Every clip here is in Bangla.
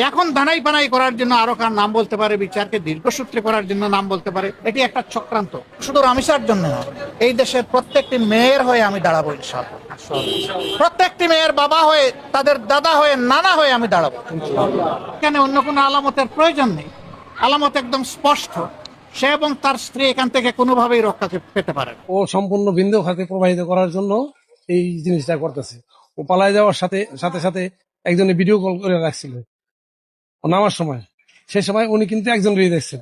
এখন দানাই পানাই করার জন্য আরো কার নাম বলতে পারে, বিচারকে দীর্ঘসূত্রে করার জন্য নাম বলতে পারে। এটি একটা চক্রান্ত। শুধু রামিসার জন্য নয়, এই দেশের প্রত্যেকটি মেয়ের হয়ে আমি দাঁড়াবো ইনশাআল্লাহ। প্রত্যেকটি মেয়ের বাবা হয়ে, তাদের দাদা হয়ে, নানা হয়ে আমি দাঁড়াবো। এখানে অন্য কোনো আলামতের প্রয়োজন নেই। আলামত একদম স্পষ্ট। সে এবং তার স্ত্রী এখান থেকে কোনোভাবেই রক্ষা পেতে পারে না। ও সম্পূর্ণ বিন্দু খাতে প্রবাহিত করার জন্য এই জিনিসটা করতেছে। ও পালায় যাওয়ার সাথে সাথে সাথে একজনে ভিডিও কল করে রাখছিল ও নামার সময়। সেই সময় উনি কিন্তু একজন রেয়ে দেখছেন।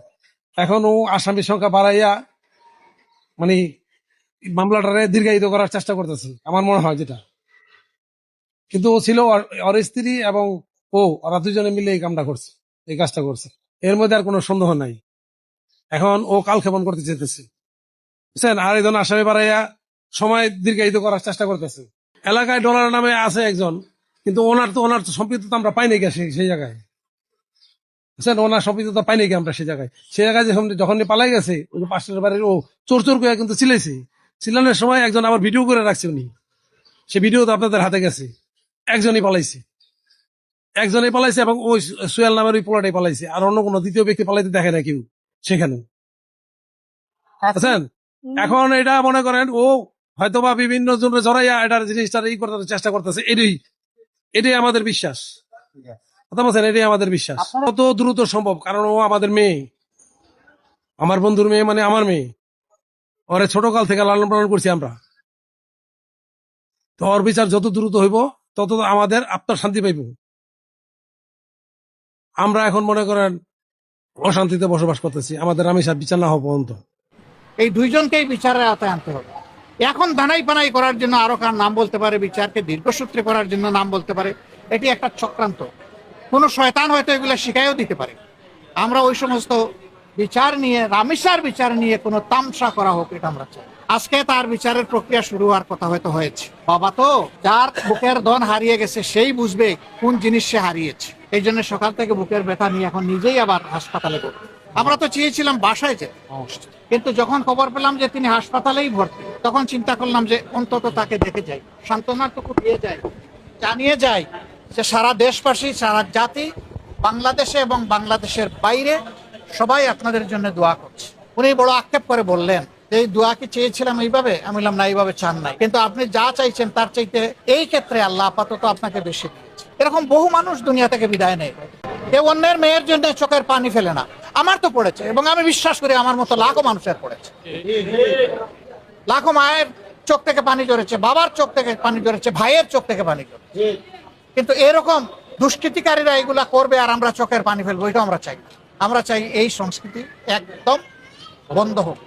এখন ও আসামির সংখ্যা বাড়াইয়া মানে মামলাটারে দীর্ঘায়িত করার চেষ্টা করতেছে আমার মনে হয় যেটা। কিন্তু ও ছিল ওর স্ত্রী এবং ওরা দুজনে মিলে এই কামটা করছে, এই কাজটা করছে। এর মধ্যে আর কোনো সন্দেহ নাই। এখন ও কালক্ষেপণ করতে চেয়েছে, বুঝছেন? আর একজন আসামি বাড়াইয়া সময় দীর্ঘায়িত করার চেষ্টা করতেছে। এলাকায় ডলার নামে আছে একজন, কিন্তু ওনার তো সম্পৃক্ততা আমরা পাই নাকি সেই জায়গায়, বুঝছেন? ওনার সম্পৃক্ততা পাই নাকি আমরা সেই জায়গায় যখন পালাই গেছে ওই যে পাশের বাড়ির ও চোর চোর করে কিন্তু চিলাইছে। চিলানোর সময় একজন আবার ভিডিও করে রাখছে উনি, সে ভিডিও তো আপনাদের হাতে গেছে। একজনই পালাইছে এবং ওই সোহেল নামের ওই পোলাটাই পালাইছে। আর অন্য কোনো দ্বিতীয় ব্যক্তি পালাইতে দেখে না কেউ সেখানে, বুঝছেন? এখন এটা মনে করেন ও হয়তোবা বিভিন্ন জনের জড়াইয়া এটার জিনিসটা ই করতে চেষ্টা করতেছে। এটাই আমাদের বিশ্বাস, কথা বলছেন? এটাই আমাদের বিশ্বাস কত দ্রুত সম্ভব, কারণ ও আমাদের মেয়ে, আমার বন্ধুর মেয়ে, মানে আমার মেয়ে। ওরে ছোটকাল থেকে লালন পালন করছি আমরা। তো ওর বিচার যত দ্রুত হইব তত আমাদের আত্মার শান্তি পাইব। আমরা এখন মনে করেন অশান্তিতে বসবাস করতেছি, আমাদের রামিসার বিচার না হওয়া পর্যন্ত। এই দুইজনকেই বিচারের আওতায় আনতে হবে। এখন দানাই পানাই করার জন্য আরো কার নাম বলতে পারে, বিচারকে দীর্ঘসূত্রে করার জন্য নাম বলতে পারে। এটি একটা চক্রান্ত। কোনো শয়তান হয়তো এগুলো শিখাইও দিতে পারে। আমরা ওই সমস্ত বিচার নিয়ে, রামিসার বিচার নিয়ে কোনো তামসা করা হোক, এটা আমরা চাই। আজকে তার বিচারের প্রক্রিয়া শুরু হওয়ার কথা হয়তো হয়েছে। বাবা তো যার বুকের ধন হারিয়ে গেছে সেই বুঝবে কোন জিনিস সে হারিয়েছে। এই জন্য সকাল থেকে বুকের ব্যথা নিয়ে এখন নিজেই আবার হাসপাতালে ভর্তি। আমরা তো চেয়েছিলাম বাসায় যেতে, কিন্তু যখন খবর পেলাম যে তিনি হাসপাতালেই ভর্তি, তখন চিন্তা করলাম যে অন্তত তাকে দেখে যাই, সান্ত্বনাটুকু দিয়ে যাই, জানিয়ে যাই যে সারা দেশবাসী, সারা জাতি, বাংলাদেশে এবং বাংলাদেশের বাইরে সবাই আপনাদের জন্য দোয়া করছে। উনি বড় আক্ষেপ করে বললেন যে এই দোয়া কি চেয়েছিলাম এইভাবে? আমি বললাম না, এইভাবে চান নাই, কিন্তু আপনি যা চাইছেন তার চাইতে এই ক্ষেত্রে আল্লাহ আপাতত আপনাকে বেশি দিয়েছে। এরকম বহু মানুষ দুনিয়া থেকে বিদায় নেয়। কেউ অন্যের মেয়ের জন্য চোখের পানি ফেলে না। আমার তো পড়েছে, এবং আমি বিশ্বাস করি আমার মতো লাখো মানুষের পড়েছে। লাখো মায়ের চোখ থেকে পানি ঝরেছে, বাবার চোখ থেকে পানি ঝরেছে, ভাইয়ের চোখ থেকে পানি ঝরেছে। কিন্তু এরকম দুষ্কৃতিকারীরা এগুলা করবে আর আমরা চোখের পানি ফেলবো, এটা আমরা চাই না। আমরা চাই এই সংস্কৃতি একদম বন্ধ হোক।